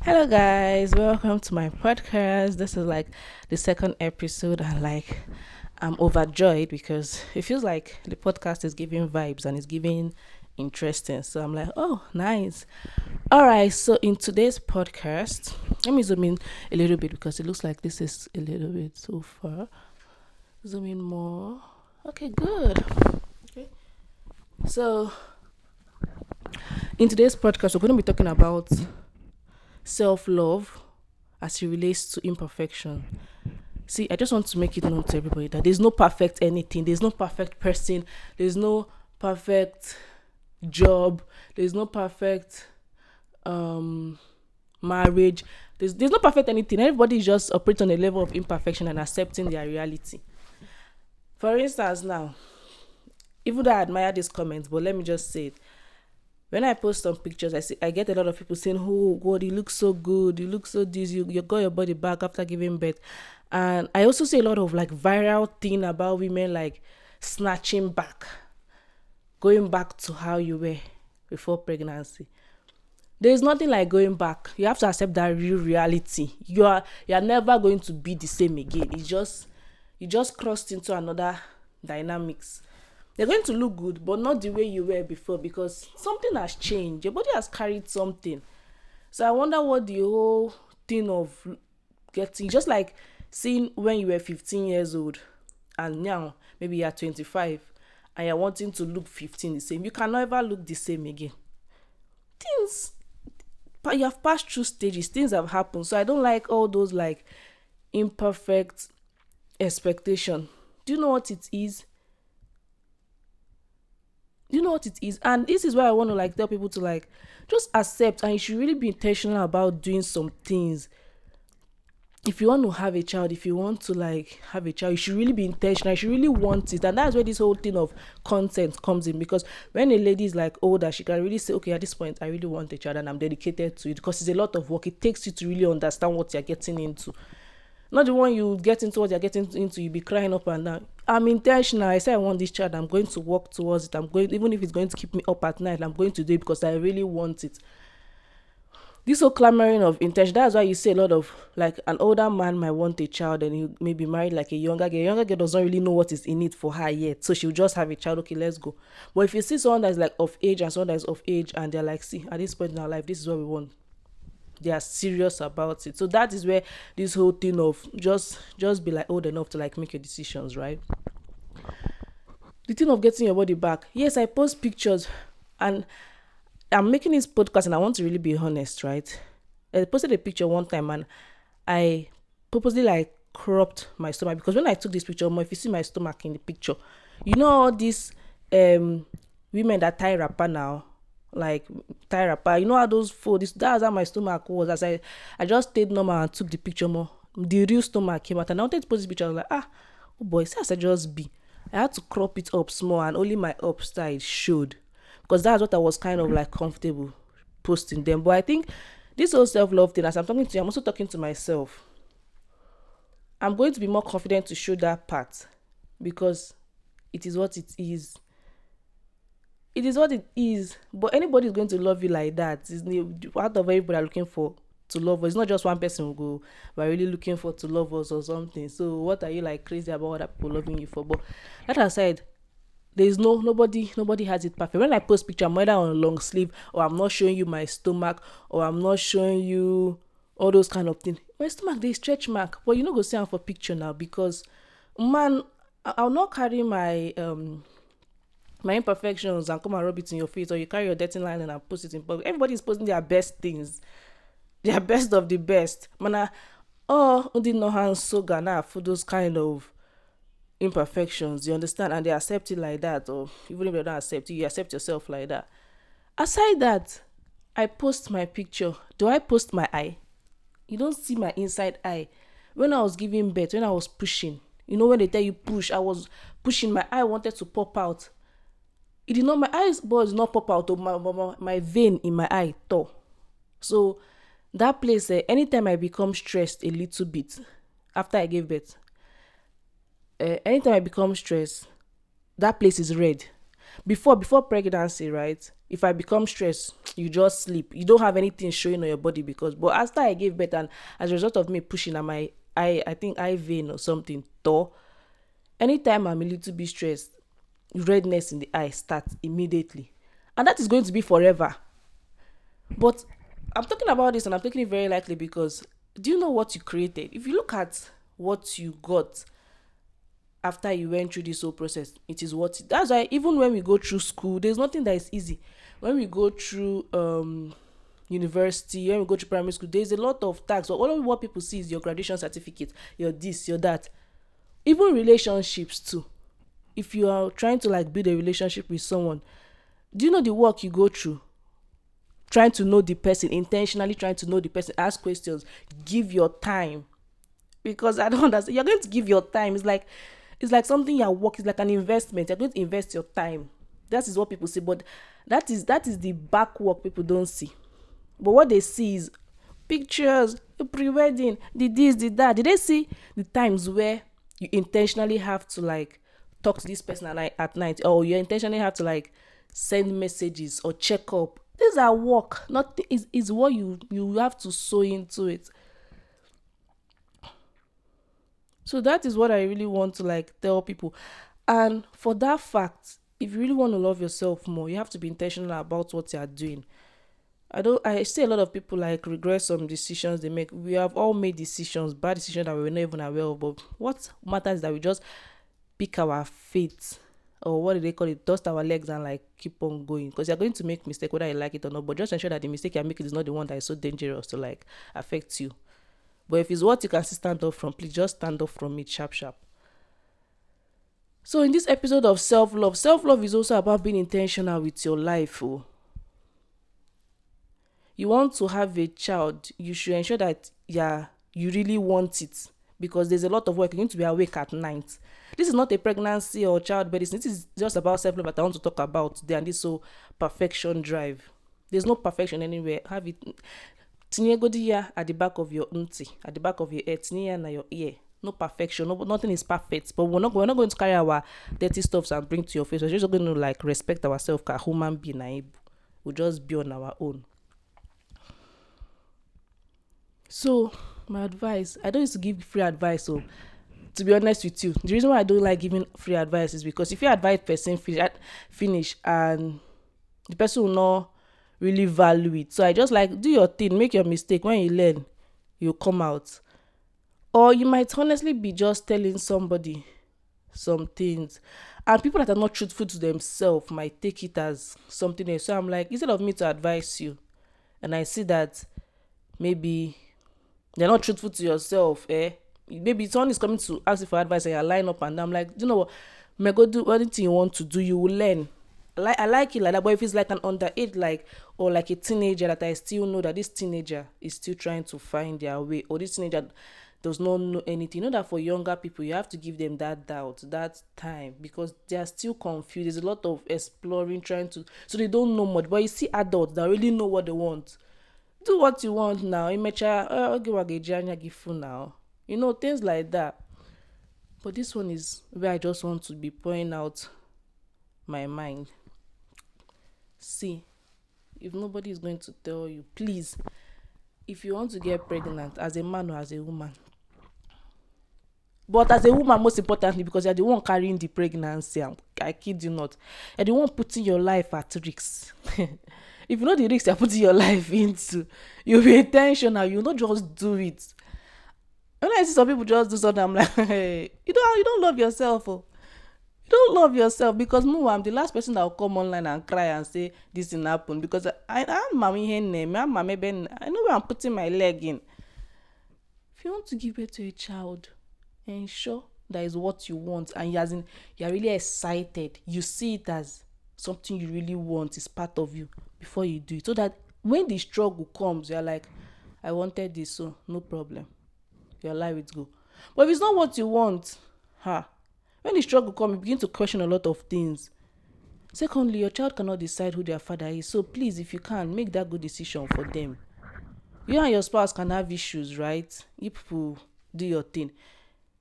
Hello, guys. Welcome to my podcast. This is like the second episode, and I'm overjoyed because it feels like the podcast is giving vibes and it's giving interesting. So I'm like, oh, nice. All right. So in today's podcast, let me zoom in a little bit because it looks like this is a little bit so far. Zoom in more. Okay, good. Okay. So in today's podcast, we're going to be talking about self love as it relates to imperfection. See, I just want to make it known to everybody that there's no perfect anything, there's no perfect person, there's no perfect job, there's no perfect um marriage, there's no perfect anything. Everybody is just operating on a level of imperfection and accepting their reality. For instance, now, even though I admire these comments, but let me just say it. When I post some pictures, I get a lot of people saying, "Oh God, you look so good. You look so this. You got your body back after giving birth." And I also see a lot of like viral thing about women like snatching back, going back to how you were before pregnancy. There's nothing like going back. You have to accept that real reality. You are never going to be the same again. You just crossed into another dynamics. They're going to look good, but not the way you were before because something has changed. Your body has carried something. So I wonder what the whole thing of getting, just like seeing when you were 15 years old and now maybe you're 25 and you're wanting to look 15 the same. You can never look the same again. Things, but you have passed through stages, things have happened. So I don't like all those like imperfect expectation. Do you know what it is? You know what it is? And this is why I want to like tell people to like just accept, and you should really be intentional about doing some things. If you want to have a child, if you want to like have a child, you should really be intentional. You should really want it. And that's where this whole thing of consent comes in. Because when a lady is like older, she can really say, okay, at this point, I really want a child and I'm dedicated to it. Because it's a lot of work. It takes you to really understand what you're getting into. Not the one you get into what you're getting into, you be crying up and down. I'm intentional. I say I want this child. I'm going to work towards it. I'm going, even if it's going to keep me up at night, I'm going to do it because I really want it. This whole clamoring of intention, that's why you see a lot of like an older man might want a child and he may be married like a younger girl. A younger girl doesn't really know what is in it for her yet. So she'll just have a child, okay, let's go. But if you see someone that's like of age and someone that's of age and they're like, see, at this point in our life, this is what we want. They are serious about it. So that is where this whole thing of just be like old enough to like make your decisions, right? The thing of getting your body back. Yes, I post pictures and I'm making this podcast and I want to really be honest, right? I posted a picture one time and I purposely like cropped my stomach because when I took this picture, if you see my stomach in the picture, you know all these women that tie wrapper now, like tie wrapper, you know how those folds, that's how my stomach was. As I just stayed normal and took the picture more. The real stomach came out and I wanted to post this picture. I was like, oh boy, see as I just be. I had to crop it up small and only my upside showed because that's what I was kind of like comfortable posting them. But I think this whole self-love thing, as I'm talking to you, I'm also talking to myself. I'm going to be more confident to show that part because it is what it is. It is what it is. But anybody is going to love you like that. It's out of everybody are looking for to love us. It's not just one person who go, we're really looking for to love us or something. So what are you like crazy about other people loving you for? But that aside, there's nobody has it perfect. When I post picture, I'm either on a long sleeve or I'm not showing you my stomach or I'm not showing you all those kind of things. My stomach they stretch mark, but you know go see am for picture now because man, I'll not carry my imperfections and come and rub it in your face, or you carry your dirty line and post it in public. Everybody's posting their best things, their best of the best. Man, did no hands so Ghana for those kind of imperfections, you understand, and they accept it like that, or even if they don't accept it, you accept yourself like that. Aside that, I post my picture. Do I post my eye? You don't see my inside eye. When I was giving birth, when I was pushing, you know when they tell you push, I was pushing. My eye wanted to pop out. It did not. My eyes was not pop out. My vein in my eye tore. So that place, anytime I become stressed a little bit after I gave birth, anytime I become stressed, that place is red. Before pregnancy, right? If I become stressed, you just sleep. You don't have anything showing on your body because. But after I gave birth and as a result of me pushing at my eye, I think eye vein or something, tore. Anytime I'm a little bit stressed, redness in the eye starts immediately, and that is going to be forever. But I'm talking about this and I'm taking it very lightly because do you know what you created? If you look at what you got after you went through this whole process, it is what that's why even when we go through school, there's nothing that is easy. When we go through university, when we go to primary school, there's a lot of tax. But all of what people see is your graduation certificate, your this, your that. Even relationships too. If you are trying to like build a relationship with someone, do you know the work you go through? Trying to know the person, intentionally trying to know the person, ask questions, give your time. Because I don't understand. You're going to give your time. It's like something you're working, it's like an investment. You're going to invest your time. That is what people see. But that is the back work people don't see. But what they see is pictures, the pre-wedding, the this, the that. Did they see the times where you intentionally have to like talk to this person at night, or you intentionally have to like send messages or check up? These are work. Not is what you have to sew into it. So that is what I really want to like tell people. And for that fact, if you really want to love yourself more, you have to be intentional about what you are doing. I see a lot of people like regret some decisions they make. We have all made decisions, bad decisions that we were not even aware of. But what matters is that we just pick our feet, or what do they call it, dust our legs and like keep on going, because you're going to make mistake whether you like it or not. But just ensure that the mistake you're making is not the one that is so dangerous to like affect you. But if it's what you can still stand up from, please just stand up from it sharp sharp. So in this episode of self-love is also about being intentional with your life. Oh, you want to have a child, you should ensure that, yeah, you really want it, because there's a lot of work. You're going to be awake at night. This is not a pregnancy or childbirth. This is just about self-love that I want to talk about today, and this whole perfection drive. There's no perfection anywhere. Have it. Tinye go there at the back of your unti, at the back of your head, tinye na your ear. No perfection. No, nothing is perfect. But we're not going to carry our dirty stuffs and bring to your face. We're just going to like respect ourselves as human being. We'll just be on our own. So my advice, I don't used to give free advice. So to be honest with you, the reason why I don't like giving free advice is because if you advise person finish and the person will not really value it. So I just like do your thing, make your mistake. When you learn, you come out. Or you might honestly be just telling somebody some things, and people that are not truthful to themselves might take it as something else. So I'm like, instead of me to advise you, and I see that maybe you're not truthful to yourself, maybe someone is coming to ask you for advice and you're line up, and I'm like, you know what, may go do anything you want to do, you will learn. I like it like that. But if it's like an underage, like, or like a teenager that I still know that this teenager is still trying to find their way, or this teenager does not know anything, you know that for younger people you have to give them that doubt, that time, because they are still confused. There's a lot of exploring, trying to, so they don't know much. But you see adults that really know what they want. Do what you want now. Imecha, okay, wagejanya gifu now. Things like that. But this one is where I just want to be pouring out my mind. See, if nobody is going to tell you, please, if you want to get pregnant as a man or as a woman, but as a woman most importantly, because you're the one carrying the pregnancy, I kid you not, you're the one putting your life at risk. If you know the risk you're putting your life into, you'll be intentional. You'll not just do it. When I see some people just do something, I'm like, hey, you don't love yourself. Oh. You don't love yourself, because I'm the last person that will come online and cry and say this didn't happen, because I'm mommy hen, I'm mommy ben. I know where I'm putting my leg in. If you want to give birth to a child, ensure that is what you want, and you're really excited. You see it as something you really want, is part of you before you do it, so that when the struggle comes, you're like, I wanted this, so no problem. You allow it go. But if it's not what you want, when the struggle comes, you begin to question a lot of things. Secondly, your child cannot decide who their father is. So please, if you can, make that good decision for them. You and your spouse can have issues, right? You people do your thing.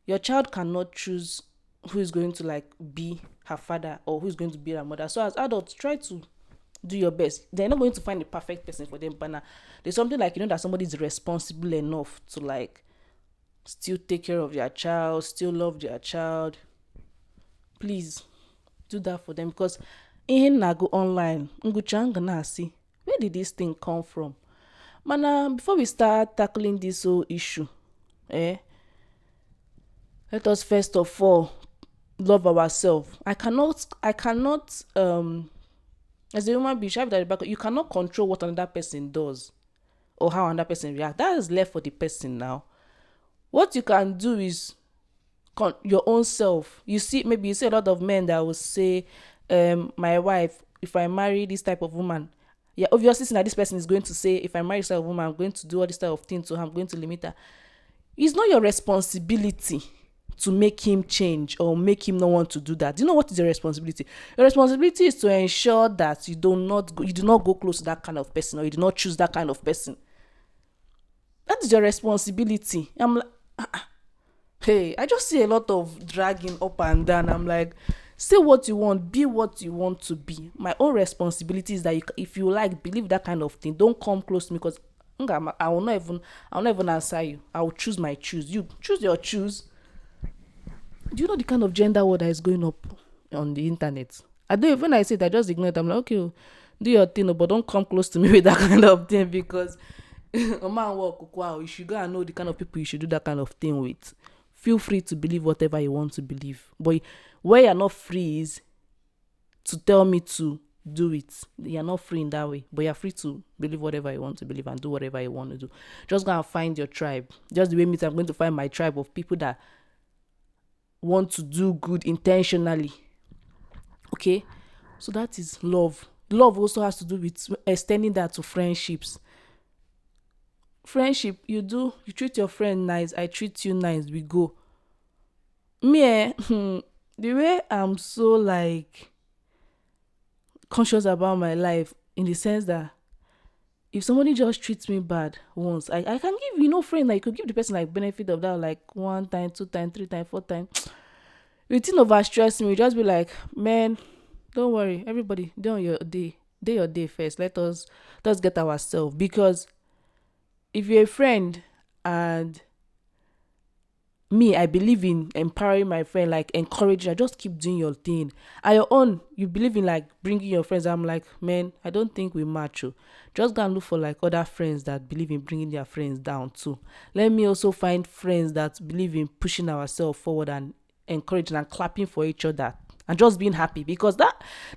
Your child cannot choose who is going to like be her father or who is going to be her mother. So as adults, try to do your best. They're not going to find the perfect person for them, but now there's something like, that somebody is responsible enough to like still take care of their child, still love their child. Please do that for them, because in na go online, nguchanga na see where did this thing come from? Mana, before we start tackling this whole issue, eh, let us first of all love ourselves. I cannot as a human being, at the back, you cannot control what another person does or how another person reacts. That is left for the person now. What you can do is your own self. You see, maybe you see a lot of men that will say, my wife, if I marry this type of woman, yeah, obviously now this person is going to say, if I marry this type of woman, I'm going to do all this type of things to her, I'm going to limit her. It's not your responsibility to make him change or make him not want to do that. Do you know what is your responsibility? Your responsibility is to ensure that you do not go close to that kind of person, or you do not choose that kind of person. That is your responsibility. I'm like, hey, I just see a lot of dragging up and down. I'm like, say what you want, be what you want to be. My own responsibility is that if you like, believe that kind of thing, don't come close to me, because I will not even answer you. I will choose my choose. You choose your choose. Do you know the kind of gender war that is going up on the internet? I don't, when I say that, I just ignore it. I'm like, okay, do your thing, but don't come close to me with that kind of thing, because a man walk, wow, you should go and know the kind of people you should do that kind of thing with. Feel free to believe whatever you want to believe, but where you're not free is to tell me to do it. You're not free in that way, but you're free to believe whatever you want to believe and do whatever you want to do. Just go and find your tribe. Just the way I'm going to find my tribe of people that want to do good intentionally. Okay, so that is love. Love also has to do with extending that to friendships. Friendship, you treat your friend nice, I treat you nice, we go. Me, the way I'm so like conscious about my life, in the sense that if somebody just treats me bad once, I can give, friend, like, you could give the person like benefit of that, like 1 time, 2 time, 3 time, 4 time. You think over stress me, just be like, man, don't worry, everybody do on your day your day first. Let's get ourselves. Because if you're a friend and me, I believe in empowering my friend, like encouraging her, just keep doing your thing. At your own, you believe in like bringing your friends. I'm like, man, I don't think we match. Just go and look for like other friends that believe in bringing their friends down too. Let me also find friends that believe in pushing ourselves forward and encouraging and clapping for each other and just being happy, because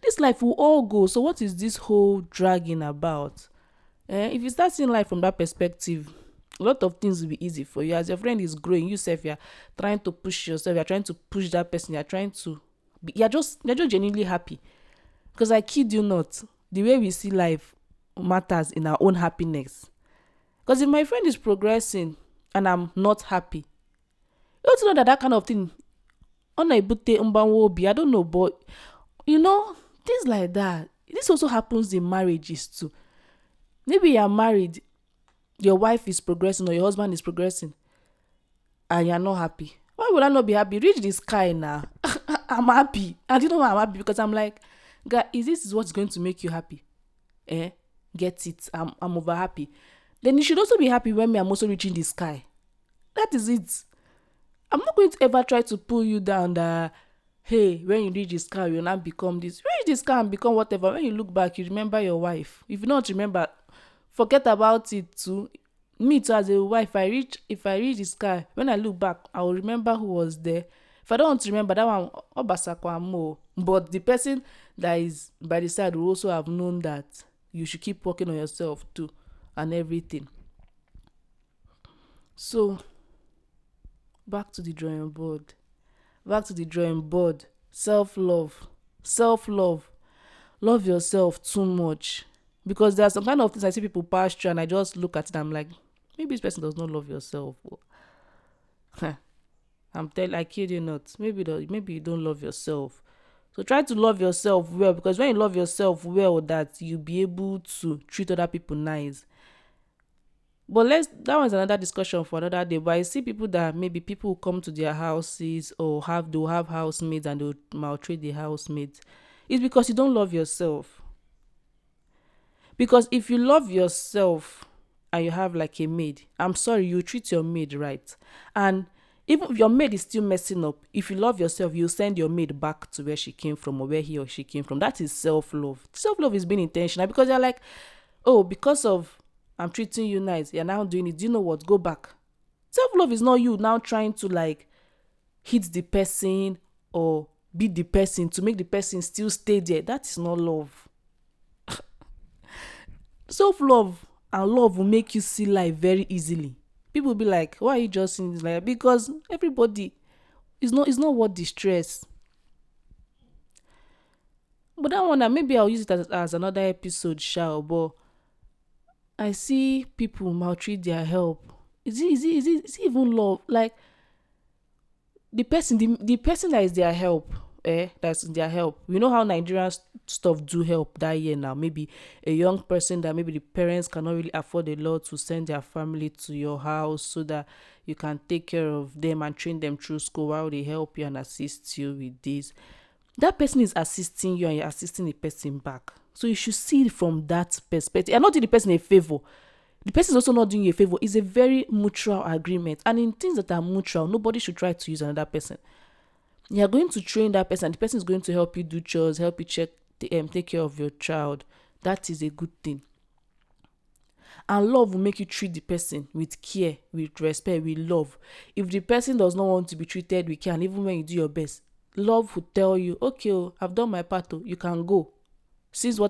this life will all go. So what is this whole dragging about? If you start seeing life from that perspective, a lot of things will be easy for you. As your friend is growing, you self, you're trying to push yourself, you're trying to push that person, you're trying to be, you're just genuinely happy. Because I kid you not, the way we see life matters in our own happiness. Because if my friend is progressing and I'm not happy, you don't know that kind of thing, I don't know, but things like that. This also happens in marriages too. Maybe you're married, your wife is progressing or your husband is progressing, and you're not happy. Why would I not be happy? Reach the sky now. I'm happy. And you know why I'm happy? Because I'm like, God, this is what's going to make you happy? Get it. I'm over happy. Then you should also be happy when I'm also reaching the sky. That is it. I'm not going to ever try to pull you down that, hey, when you reach the sky, you'll not become this. Reach the sky and become whatever. When you look back, you remember your wife. If you don't remember, forget about it too. Me too, as a wife, if I reach the sky, when I look back, I will remember who was there. If I don't want to remember that one, obasakwa. But the person that is by the side will also have known that you should keep working on yourself too and everything. So back to the drawing board. Self-love. Love yourself too much. Because there are some kind of things I see people pass through and I just look at it and I'm like, maybe this person does not love yourself. I kid you not. Maybe you don't love yourself. So try to love yourself well, because when you love yourself well, that you'll be able to treat other people nice. But that was another discussion for another day. But I see people that maybe people come to their houses or they'll have housemates and they'll maltreat the housemates. It's because you don't love yourself. Because if you love yourself and you have like a maid, I'm sorry, you treat your maid right. And even if your maid is still messing up, if you love yourself, you send your maid back to where she came from or where he or she came from. That is self-love. Self-love is being intentional because you're like, oh, because of I'm treating you nice, you're now doing it. Do you know what? Go back. Self-love is not you now trying to like hit the person or beat the person to make the person still stay there. That is not love. Self-love and love will make you see life very easily. People will be like, why are you just seeing this like that? Because everybody is not worth the stress. But that one, maybe I'll use it as another episode, shall. But I see people maltreat their help. Is it even love? Like the person that is their help, that's their help. We know how Nigerian stuff do help that year now. Maybe a young person that maybe the parents cannot really afford a lot to send their family to your house so that you can take care of them and train them through school while they help you and assist you with this. That person is assisting you and you're assisting the person back. So you should see it from that perspective. You're not doing the person a favor. The person is also not doing you a favor. It's a very mutual agreement. And in things that are mutual, nobody should try to use another person. You're going to train that person. The person is going to help you do chores, help you take care of your child. That is a good thing. And love will make you treat the person with care, with respect, with love. If the person does not want to be treated with care, and even when you do your best, love will tell you, okay, I've done my part, you can go. Since the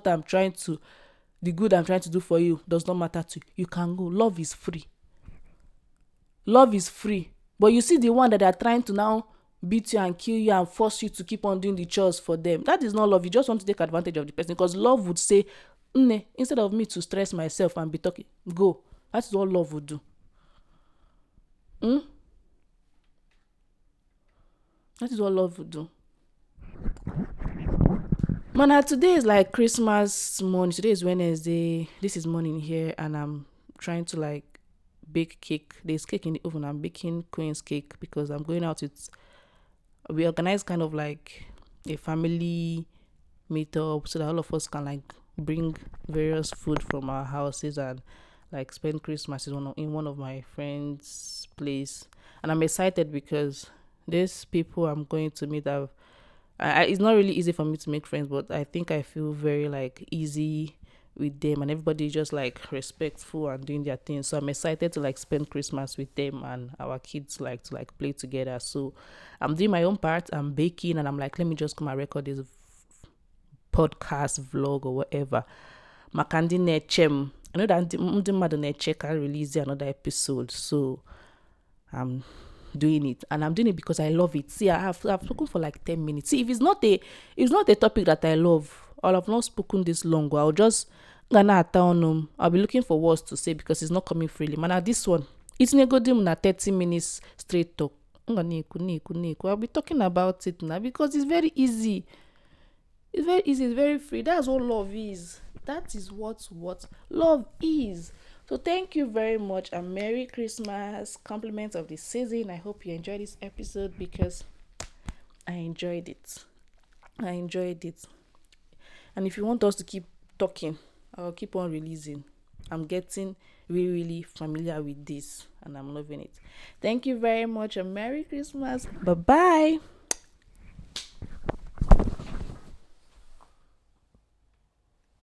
good I'm trying to do for you does not matter to you, you can go. Love is free. Love is free. But you see the one that are trying to now beat you and kill you and force you to keep on doing the chores for them. That is not love. You just want to take advantage of the person because love would say, instead of me to stress myself and be talking, go. That is what love would do. That is what love would do. Man, today is like Christmas morning. Today is Wednesday. This is morning here, and I'm trying to like bake cake. There's cake in the oven. I'm baking Queen's cake because I'm going out. We organize kind of like a family meetup so that all of us can like bring various food from our houses and like spend Christmas in one of my friends' place. And I'm excited because these people I'm going to meet it's not really easy for me to make friends, but I think I feel very like easy with them and everybody just like respectful and doing their thing. So I'm excited to like spend Christmas with them and our kids like to like play together. So I'm doing my own part. I'm baking and I'm like, let me just come and record this podcast vlog or whatever. Makandi nechem. I know that the mother neche can release another episode. So I'm doing it and I'm doing it because I love it. See, I've spoken for like 10 minutes. See, if it's not a topic that I love, or I've not spoken this long, I'll just gonna town I'll be looking for words to say because it's not coming freely. Man, this one, it's negodim na 30 minutes straight talk. I'll be talking about it now because it's very easy. It's very easy, it's very free. That's what love is. That is what love is. So thank you very much and Merry Christmas. Compliments of the season. I hope you enjoyed this episode because I enjoyed it. And if you want us to keep talking, I'll keep on releasing. I'm getting really, really familiar with this and I'm loving it. Thank you very much and Merry Christmas. Bye-bye.